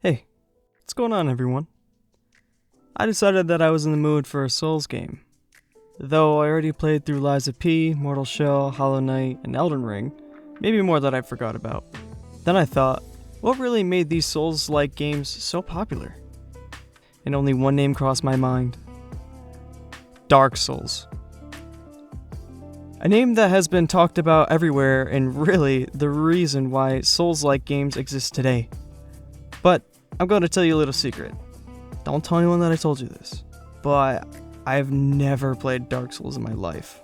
Hey, what's going on, everyone? I decided that I was in the mood for a Souls game. Though I already played through Lies of P, Mortal Shell, Hollow Knight, and Elden Ring, maybe more that I forgot about. Then I thought, what really made these Souls-like games so popular? And only one name crossed my mind. Dark Souls. A name that has been talked about everywhere and really the reason why Souls-like games exist today. But I'm going to tell you a little secret. Don't tell anyone that I told you this, but I've never played Dark Souls in my life.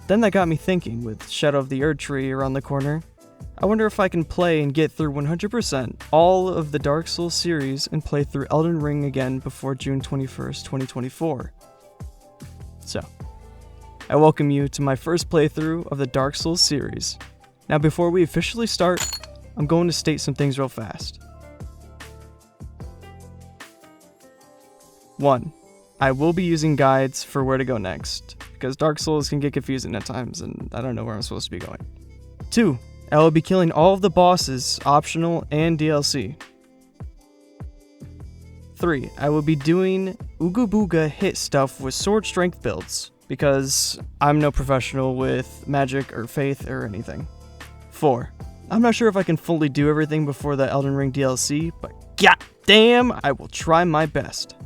Then that got me thinking, with Shadow of the Erdtree around the corner, I wonder if I can play and get through 100% all of the Dark Souls series and play through Elden Ring again before June 21st, 2024. So, I welcome you to my first playthrough of the Dark Souls series. Now before we officially start, I'm going to state some things real fast. 1. I will be using guides for where to go next, because Dark Souls can get confusing at times and I don't know where I'm supposed to be going. 2. I will be killing all of the bosses, optional and DLC. 3. I will be doing Ooga Booga hit stuff with sword strength builds, because I'm no professional with magic or faith or anything. 4. I'm not sure if I can fully do everything before the Elden Ring DLC, but goddamn, I will try my best.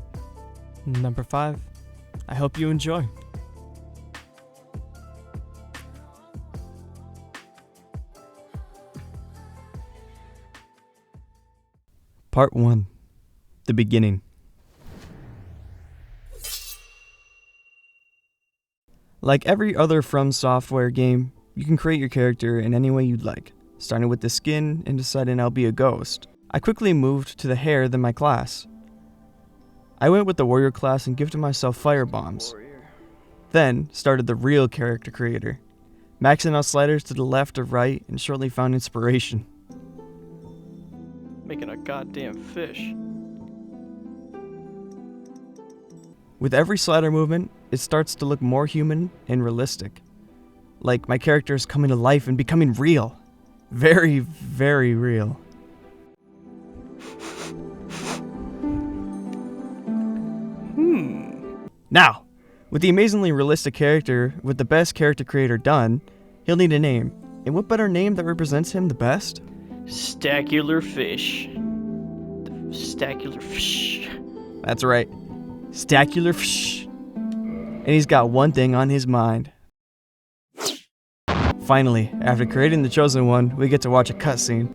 Number 5. I hope you enjoy. Part 1. The beginning. Like every other From Software game, you can create your character in any way you'd like, starting with the skin and deciding I'll be a ghost. I quickly moved to the hair than my class. I went with the warrior class and gifted myself fire bombs. Then started the real character creator, maxing out sliders to the left or right, and shortly found inspiration. Making a goddamn fish. With every slider movement, it starts to look more human and realistic. Like my character is coming to life and becoming real. Very, very real. Now, with the amazingly realistic character, with the best character creator done, he'll need a name. And what better name that represents him the best? Stacular fish. The stacular fish. That's right. Stacular fish. And he's got one thing on his mind. Finally, after creating the chosen one, we get to watch a cutscene.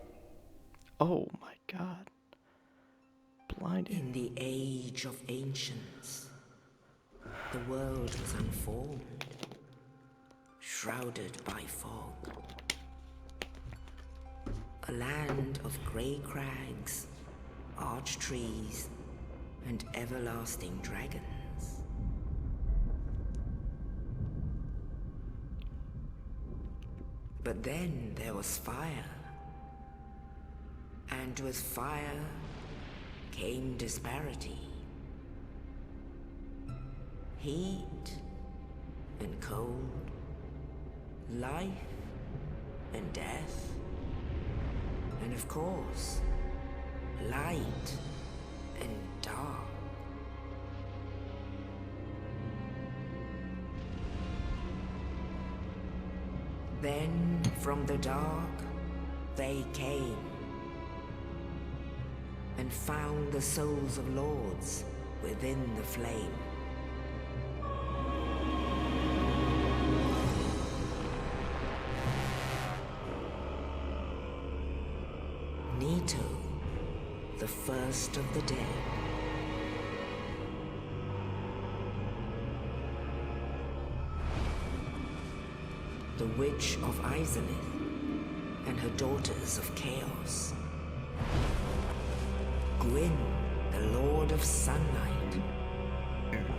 Oh my god. Blinded. In the age of ancients, the world was unformed, shrouded by fog. A land of grey crags, arch trees, and everlasting dragons. But then there was fire, and with fire came disparity. Heat and cold, life and death, and of course, light and dark. Then from the dark they came and found the souls of lords within the flame. Nito, the first of the dead. The Witch of Izalith and her daughters of Chaos. Gwyn, the Lord of Sunlight,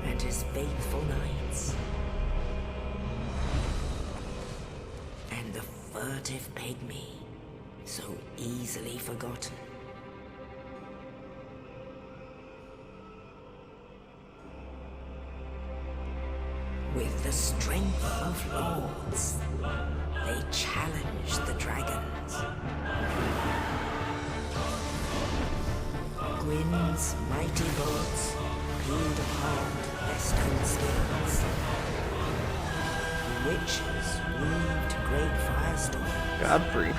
and his faithful knights. And the furtive pygmy, so easily forgotten. With the strength of lords, they challenged the dragons. Gwyn's mighty bullets peeled apart their stone skins. The witches weaved great firestorms. Godfrey.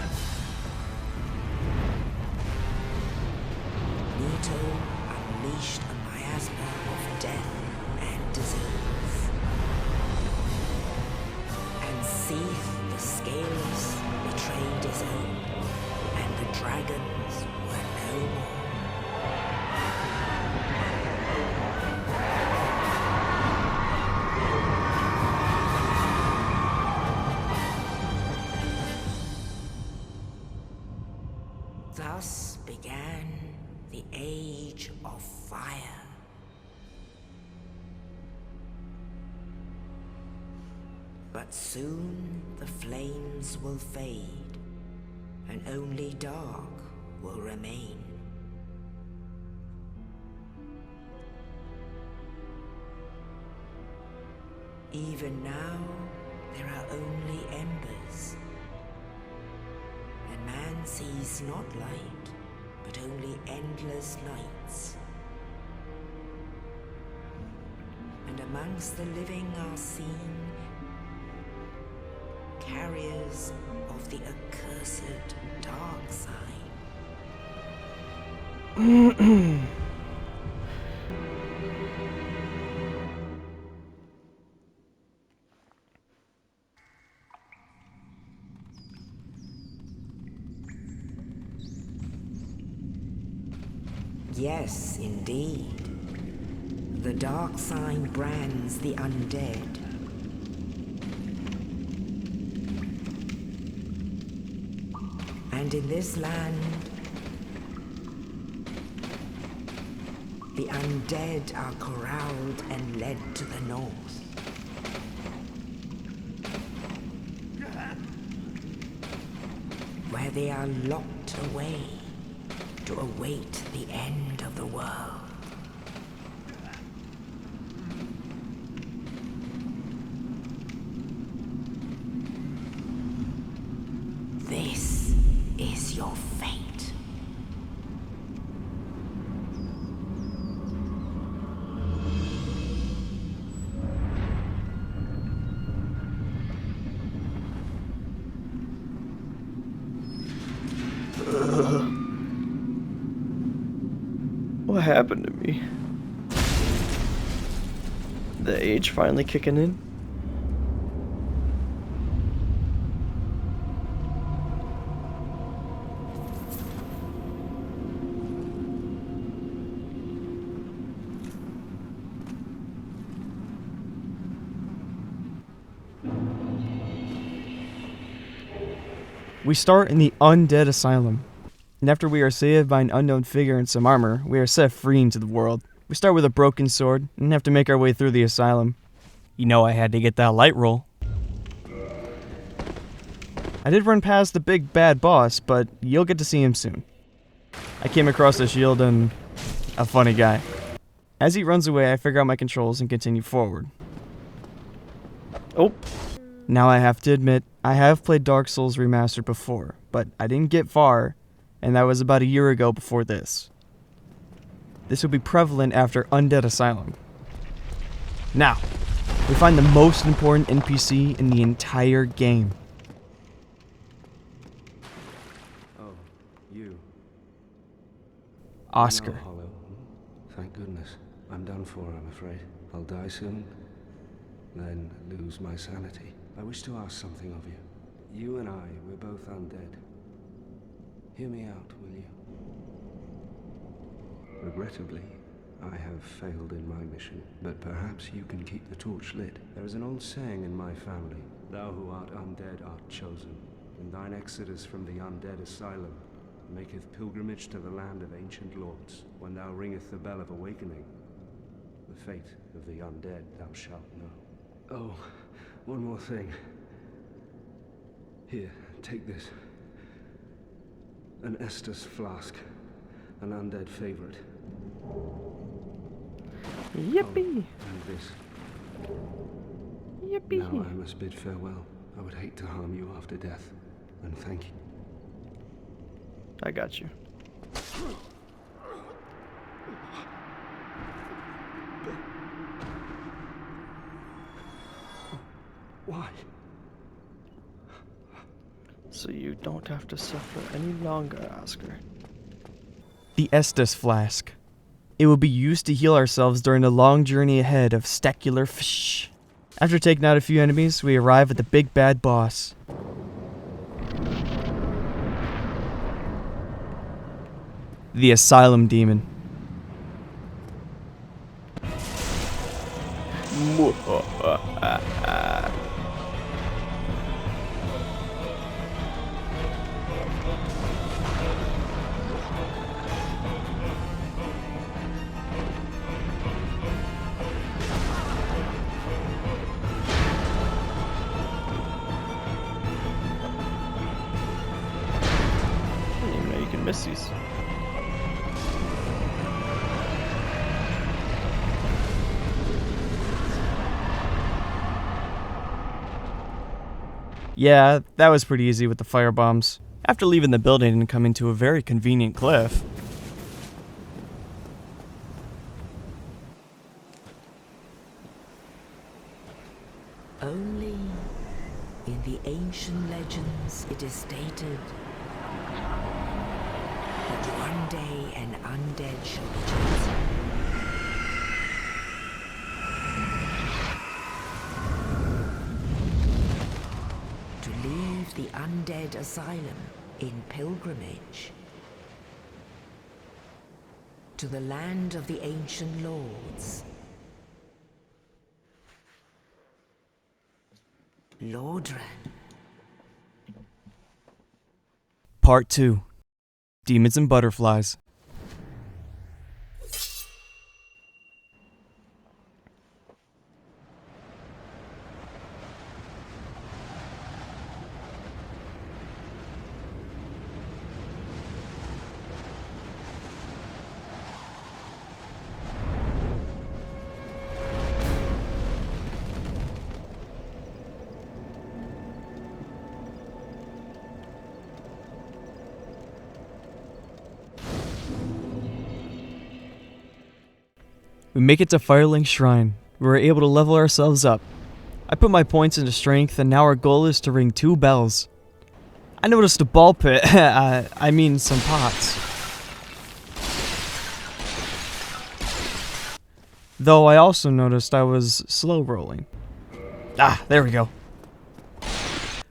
Nito unleashed a miasma of death and disease. And Seath the Scaleless betrayed his own, and the dragons were no more. Thus began the Age of Fire. But soon the flames will fade, and only dark will remain. Even now, there are only embers, and man sees not light, but only endless nights. And amongst the living are seen carriers of the accursed dark side. Yes, indeed. The dark sign brands the undead. And in this land, the undead are corralled and led to the north. Where they are locked away to await the end of the world. This is your fate. What happened to me? The age finally kicking in? We start in the Undead Asylum, and after we are saved by an unknown figure in some armor, we are set free into the world. We start with a broken sword, and have to make our way through the asylum. You know I had to get that light roll. I did run past the big bad boss, but you'll get to see him soon. I came across a shield and a funny guy. As he runs away, I figure out my controls and continue forward. Oh. Now I have to admit, I have played Dark Souls Remastered before, but I didn't get far, and that was about a year ago before this. This will be prevalent after Undead Asylum. Now, we find the most important NPC in the entire game. Oh, you. Oscar. No, Hollow. Thank goodness. I'm done for, I'm afraid. I'll die soon, then lose my sanity. I wish to ask something of you. You and I, we're both undead. Hear me out, will you? Regrettably, I have failed in my mission, but perhaps you can keep the torch lit. There is an old saying in my family, thou who art undead art chosen, and thine exodus from the undead asylum maketh pilgrimage to the land of ancient lords. When thou ringeth the bell of awakening, the fate of the undead thou shalt know. Oh, one more thing. Here, take this. An Estus flask. An undead favorite. Yippee! Oh, and this. Yippee! Now I must bid farewell. I would hate to harm you after death. And thank you. I got you. so you don't have to suffer any longer, Oscar. The Estus Flask. It will be used to heal ourselves during the long journey ahead of Stacular Fish. After taking out a few enemies, we arrive at the big bad boss. The Asylum Demon. I didn't even know you can miss these. Yeah, that was pretty easy with the firebombs. After leaving the building and coming to a very convenient cliff. Only in the ancient legends it is stated that one day an undead shall be chosen. To leave the undead asylum in pilgrimage to the land of the ancient lords. Lordran. Part 2. Demons and Butterflies. We make it to Firelink Shrine. We're able to level ourselves up. I put my points into strength, and now our goal is to ring 2 bells. I noticed a ball pit, I mean some pots. Though I also noticed I was slow rolling. Ah, there we go.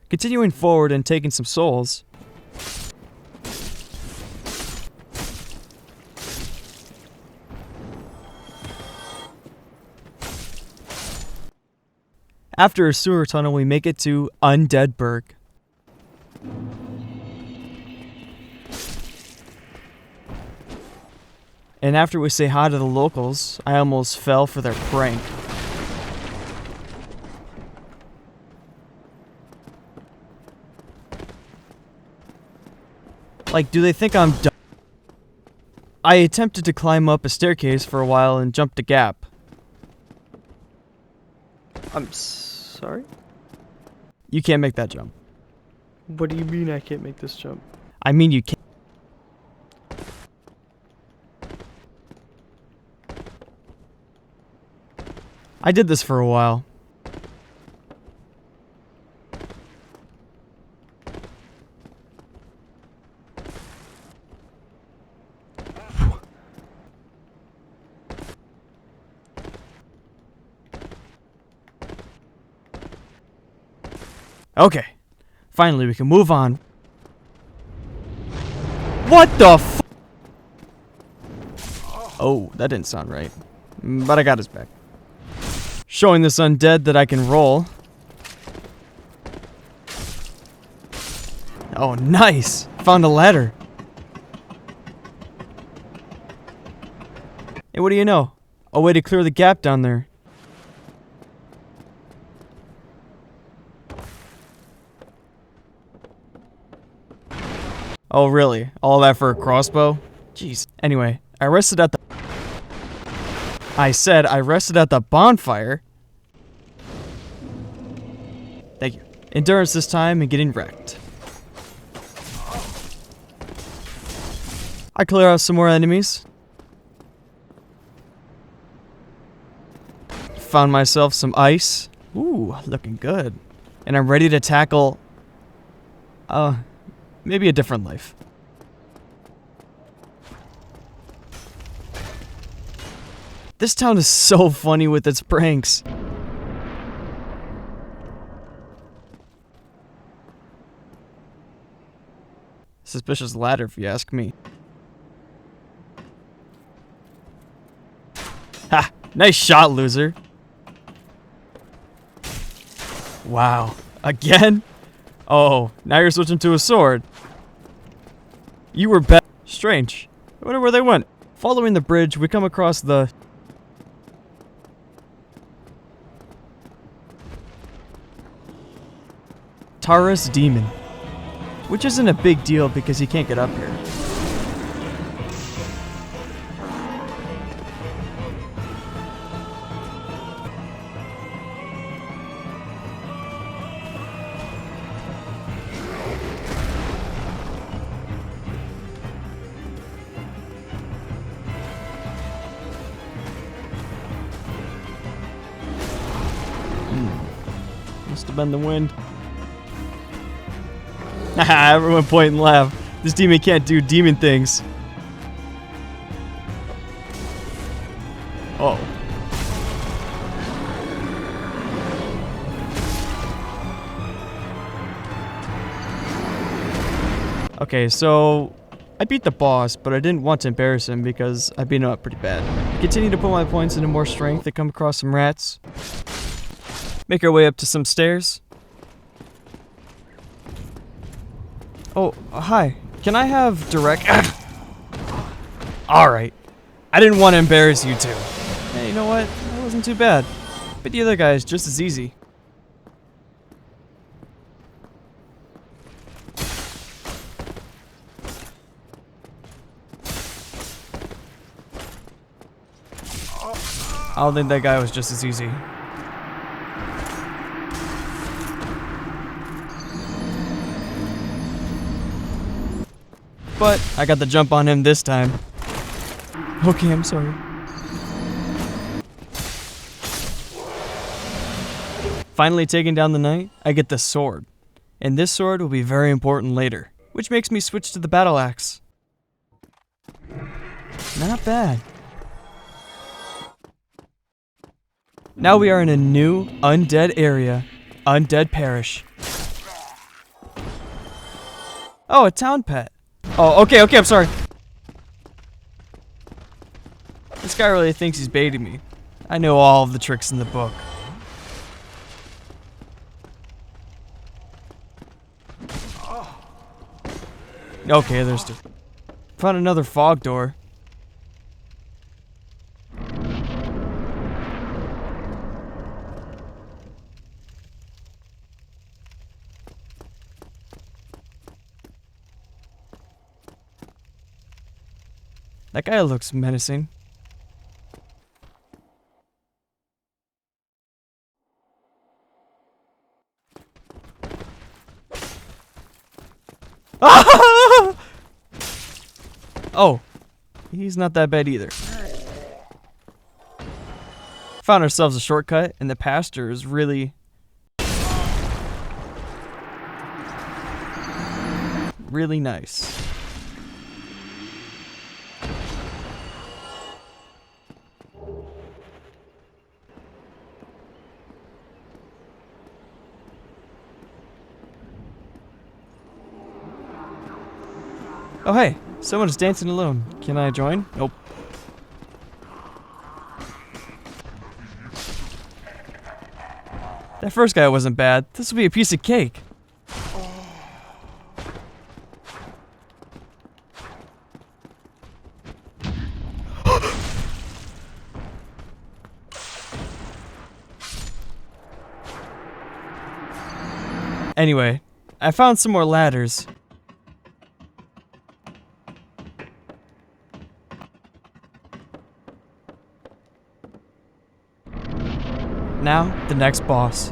Continuing forward and taking some souls. After a sewer tunnel, we make it to Undeadburg. And after we say hi to the locals, I almost fell for their prank. Like, do they think I'm dumb? I attempted to climb up a staircase for a while and jumped a gap. I'm sorry? You can't make that jump. What do you mean I can't make this jump? I mean, you can't. I did this for a while. Okay. Finally, we can move on. What the f- Oh, that didn't sound right. But I got his back. Showing this undead that I can roll. Oh, nice! Found a ladder. Hey, what do you know? A way to clear the gap down there. Oh, really? All that for a crossbow? Jeez. Anyway, I rested at the bonfire. Thank you. Endurance this time and getting wrecked. I clear out some more enemies. Found myself some ice. Ooh, looking good. And I'm ready to tackle maybe a different life. This town is so funny with its pranks. Suspicious ladder, if you ask me. Ha! Nice shot, loser. Wow. Again? Oh, now you're switching to a sword. You were strange. I wonder where they went. Following the bridge, we come across the... Taurus Demon. Which isn't a big deal because he can't get up here. Must have been the wind. Haha, everyone point and laugh. This demon can't do demon things. Oh. Okay, so I beat the boss, but I didn't want to embarrass him because I beat him up pretty bad. I continue to put my points into more strength to come across some rats. Make our way up to some stairs. Oh, hi. Can I have direct... Alright. I didn't want to embarrass you two. Hey, you know what? That wasn't too bad. But the other guy is just as easy. I don't think that guy was just as easy. But I got the jump on him this time. Okay, I'm sorry. Finally taking down the knight, I get the sword. And this sword will be very important later, which makes me switch to the battle axe. Not bad. Now we are in a new, undead area. Undead Parish. Oh, a town pet. Oh, okay, I'm sorry. This guy really thinks he's baiting me. I know all of the tricks in the book. Okay, there's two. Found another fog door. That guy looks menacing. Oh, he's not that bad either. Found ourselves a shortcut, and the pasture is really nice. Oh hey, someone's dancing alone. Can I join? Nope. That first guy wasn't bad. This will be a piece of cake. Anyway, I found some more ladders. Now, the next boss.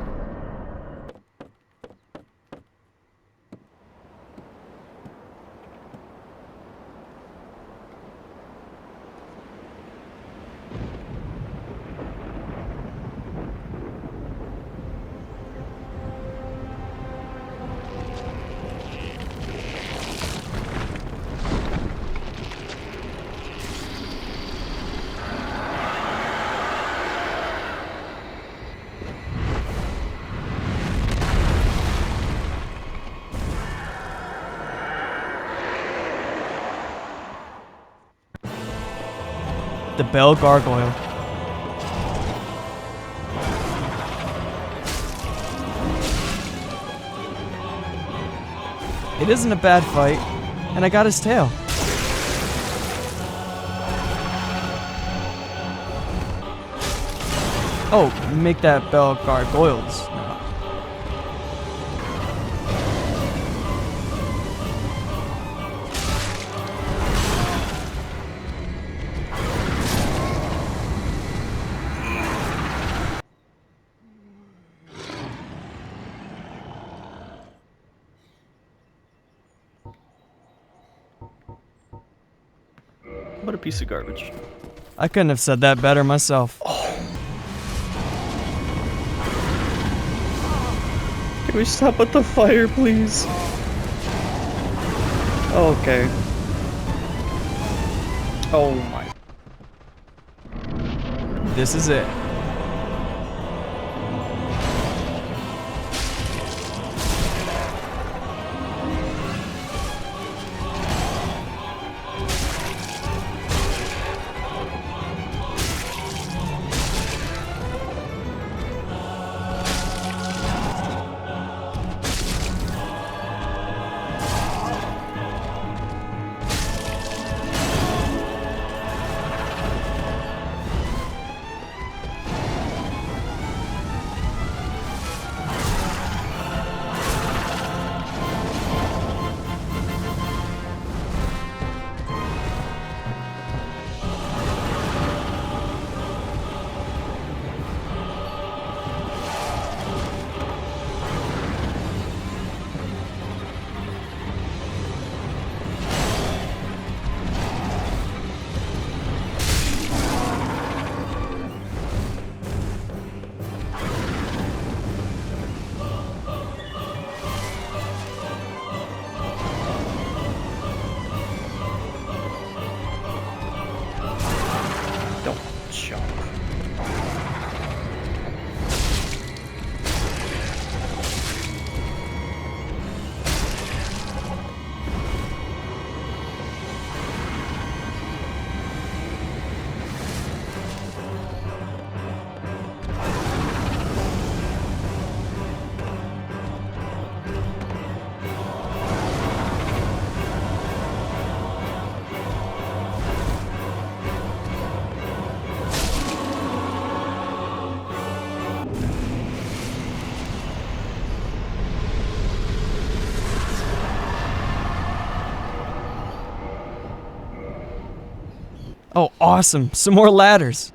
The Bell Gargoyle. It isn't a bad fight, and I got his tail. Oh, make that Bell Gargoyles. What a piece of garbage. I couldn't have said that better myself. Can we stop with the fire, please? Okay. Oh my. This is it. Don't jump. Oh, awesome. Some more ladders.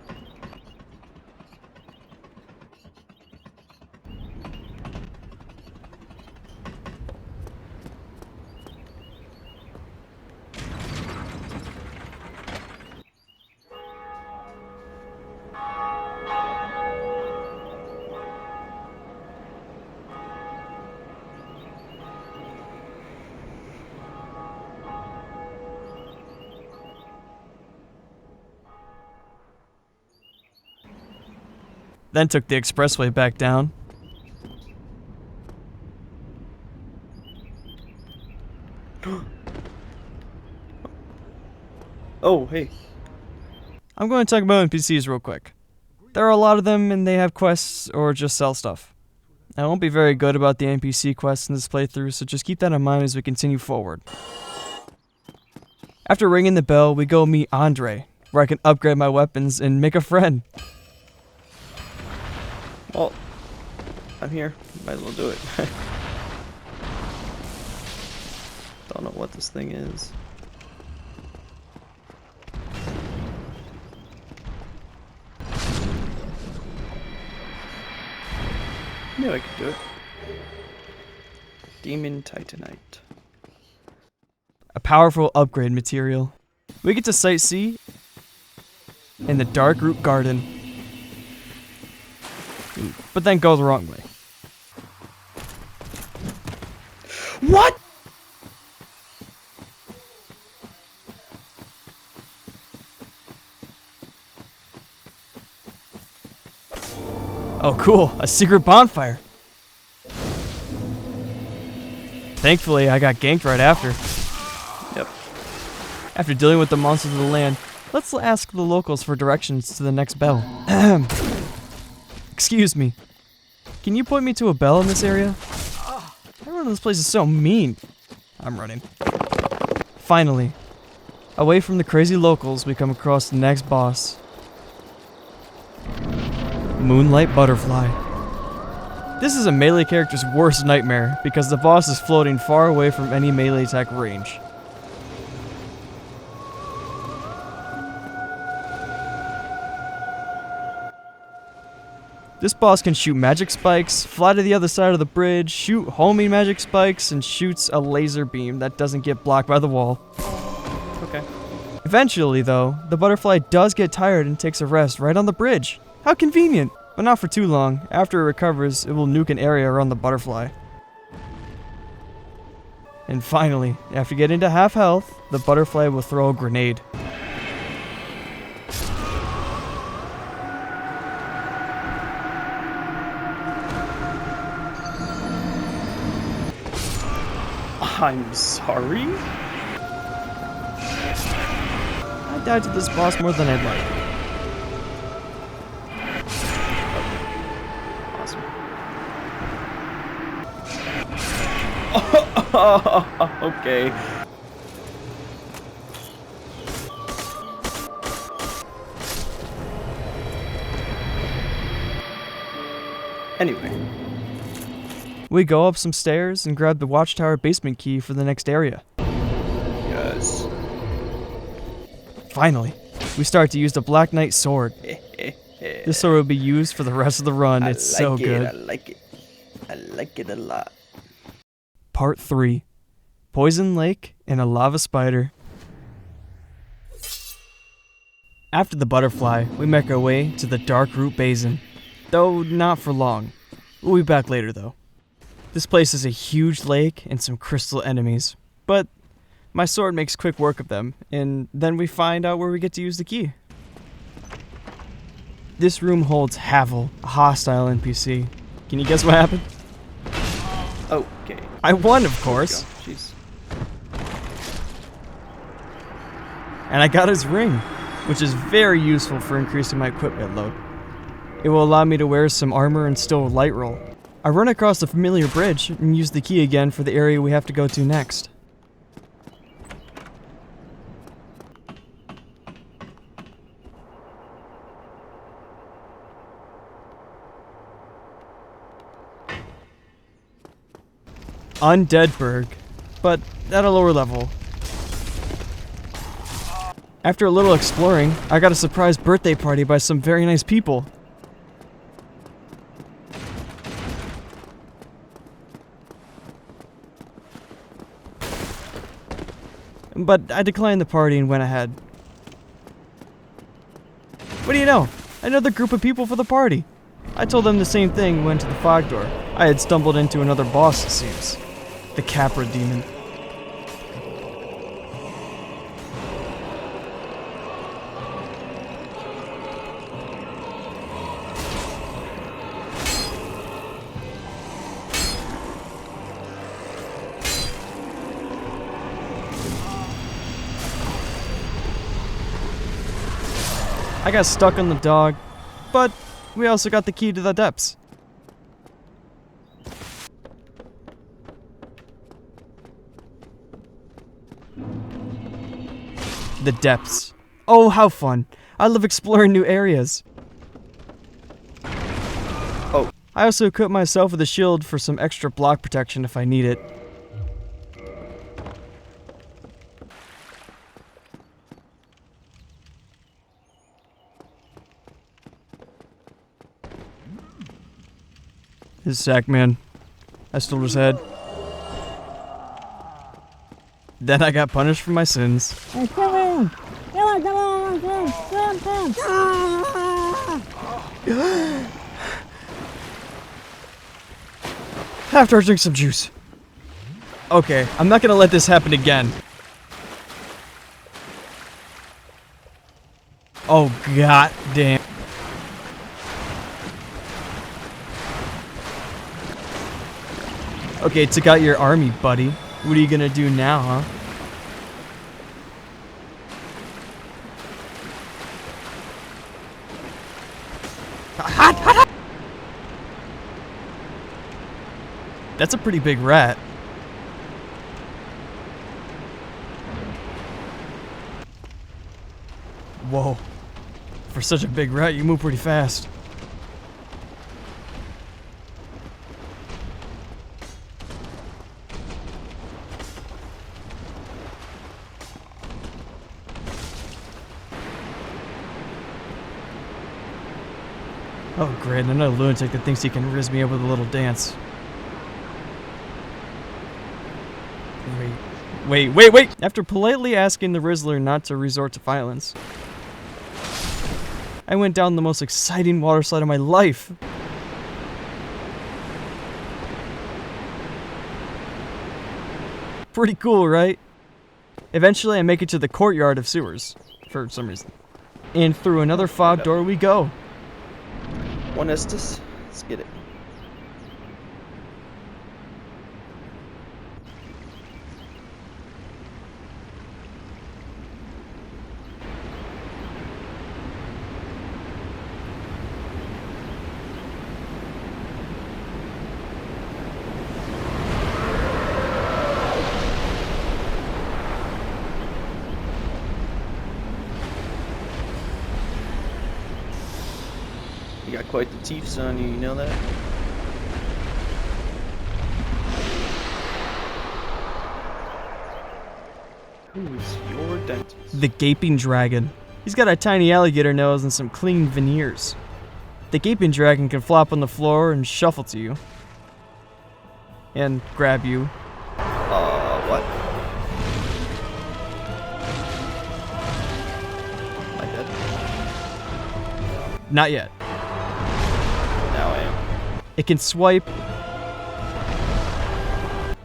Then took the expressway back down. Oh, hey. I'm going to talk about NPCs real quick. There are a lot of them and they have quests or just sell stuff. I won't be very good about the NPC quests in this playthrough, so just keep that in mind as we continue forward. After ringing the bell, we go meet Andre, where I can upgrade my weapons and make a friend. Well, I'm here. Might as well do it. Don't know what this thing is. Knew I could do it. Demon Titanite. A powerful upgrade material. We get to sightsee in the Dark Root Garden, but then go the wrong way. What? Oh cool, a secret bonfire. Thankfully, I got ganked right after. Yep. After dealing with the monsters of the land, Let's ask the locals for directions to the next bell. Excuse me. Can you point me to a bell in this area? Everyone in this place is so mean. I'm running. Finally, away from the crazy locals, we come across the next boss. Moonlight Butterfly. This is a melee character's worst nightmare because the boss is floating far away from any melee attack range. This boss can shoot magic spikes, fly to the other side of the bridge, shoot homing magic spikes, and shoots a laser beam that doesn't get blocked by the wall. Okay. Eventually, though, the butterfly does get tired and takes a rest right on the bridge. How convenient! But not for too long. After it recovers, it will nuke an area around the butterfly. And finally, after getting to half health, the butterfly will throw a grenade. I'm sorry? I died to this boss more than I'd like. Awesome. Okay. Anyway. We go up some stairs and grab the watchtower basement key for the next area. Yes. Finally, we start to use the Black Knight sword. This sword will be used for the rest of the run. It's so good. I like it. I like it a lot. Part 3. Poison Lake and a Lava Spider. After the butterfly, we make our way to the Dark Root Basin. Though not for long. We'll be back later though. This place is a huge lake and some crystal enemies. But my sword makes quick work of them, and then we find out where we get to use the key. This room holds Havel, a hostile NPC. Can you guess what happened? Okay. I won, of course. Jeez. And I got his ring, which is very useful for increasing my equipment load. It will allow me to wear some armor and still light roll. I run across the familiar bridge and use the key again for the area we have to go to next. Undeadburg, but at a lower level. After a little exploring, I got a surprise birthday party by some very nice people. But I declined the party and went ahead. What do you know? Another group of people for the party. I told them the same thing and went to the fog door. I had stumbled into another boss, it seems. The Capra Demon. I got stuck on the dog, but we also got the key to the depths. The depths. Oh, how fun. I love exploring new areas. Oh. I also equip myself with a shield for some extra block protection if I need it. His sack man. I stole his head. Then I got punished for my sins. Hey, kill him! Kill him! Come on! Kill him! After I drink some juice. Okay, I'm not gonna let this happen again. Oh, god damn. Okay, took out your army, buddy. What are you gonna do now, huh? That's a pretty big rat. Whoa. For such a big rat, you move pretty fast. Oh great, another lunatic that thinks he can riz me up with a little dance. Wait! After politely asking the Rizzler not to resort to violence, I went down the most exciting water slide of my life. Pretty cool, right? Eventually I make it to the courtyard of sewers, for some reason. And through another fog door we go. One Estes. Let's get it. You got quite the teeth on you, you know that? Who is your dentist? The Gaping Dragon. He's got a tiny alligator nose and some clean veneers. The Gaping Dragon can flop on the floor and shuffle to you. And grab you. What? Am I dead? Not yet. Now I am. It can swipe,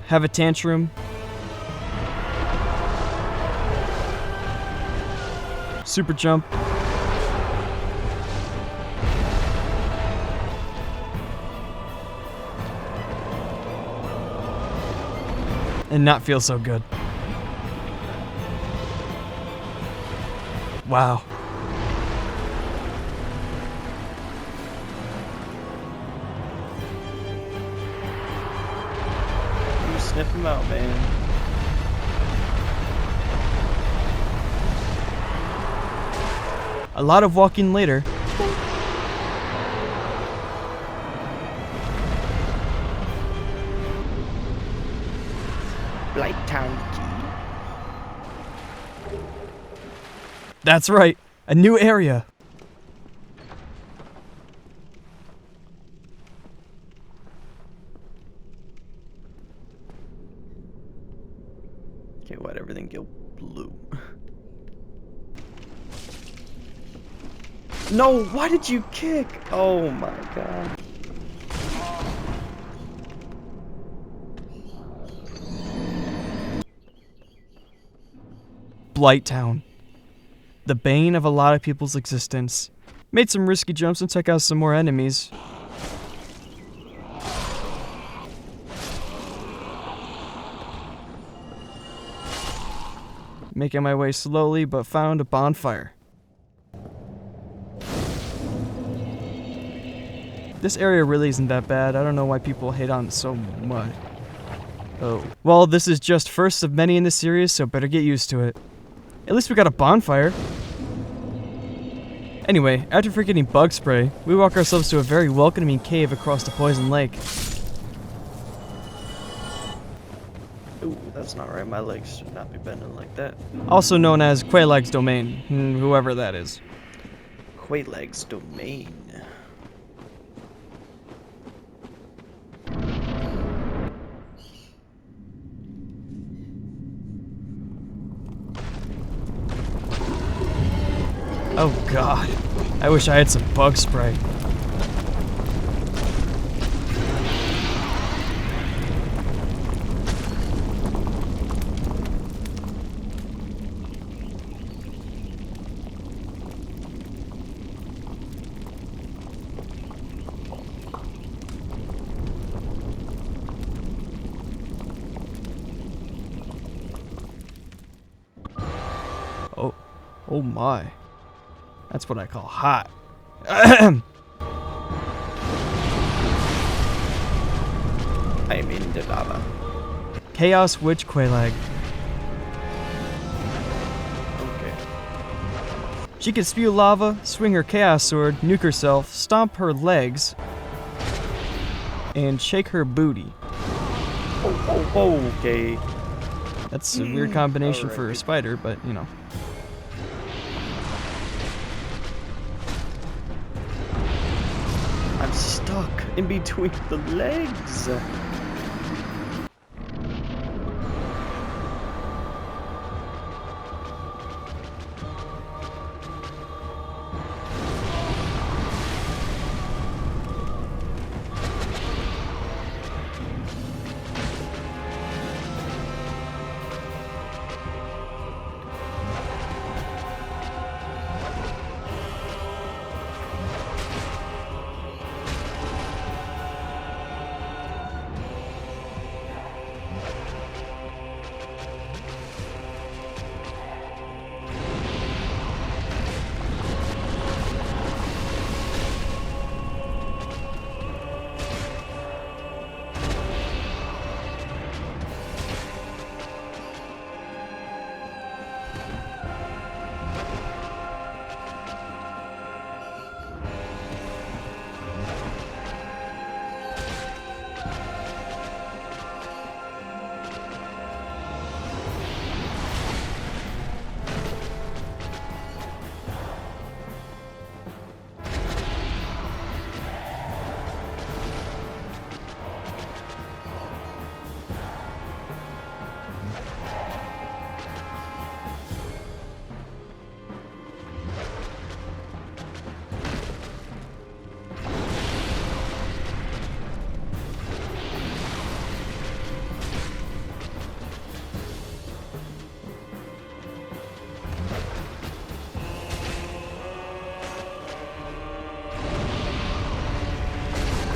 have a tantrum, super jump, and not feel so good. Wow. You sniff him out, man. A lot of walking later, Blight Town key. that's right, a new area. Okay, what? Everything go blue. No, why did you kick? Oh my god. Blight Town. The bane of a lot of people's existence. Made some risky jumps and took out some more enemies. Making my way slowly, but found a bonfire. This area really isn't that bad. I don't know why people hate on it so much. Oh. Well, this is just first of many in the series, so better get used to it. At least we got a bonfire. Anyway, after forgetting bug spray, we walk ourselves to a very welcoming cave across the poison lake. Ooh, that's not right. My legs should not be bending like that. Also known as Quaeleg's Domain, whoever that is. Quaeleg's Domain. Oh god, I wish I had some bug spray. Oh my. That's what I call hot. I mean the lava. Chaos Witch Quelaag. Okay. She can spew lava, swing her chaos sword, nuke herself, stomp her legs, and shake her booty. Oh, okay. That's a weird combination for a Alright. spider, but you know. I'm stuck in between the legs.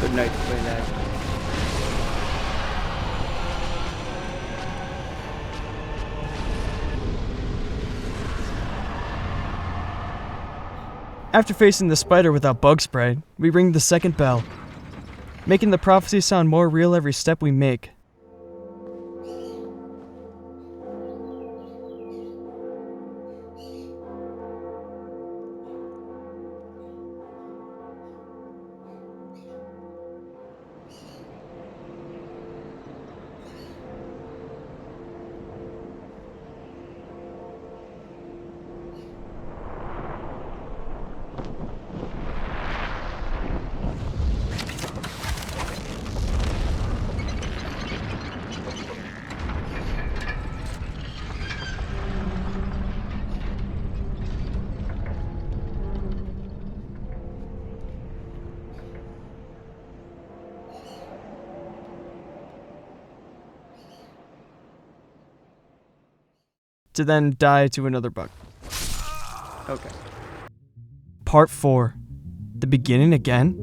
Good night, Quelaag. After facing the spider without bug spray, we ring the second bell, making the prophecy sound more real every step we make. To then die to another bug. Okay. Part 4. The beginning again?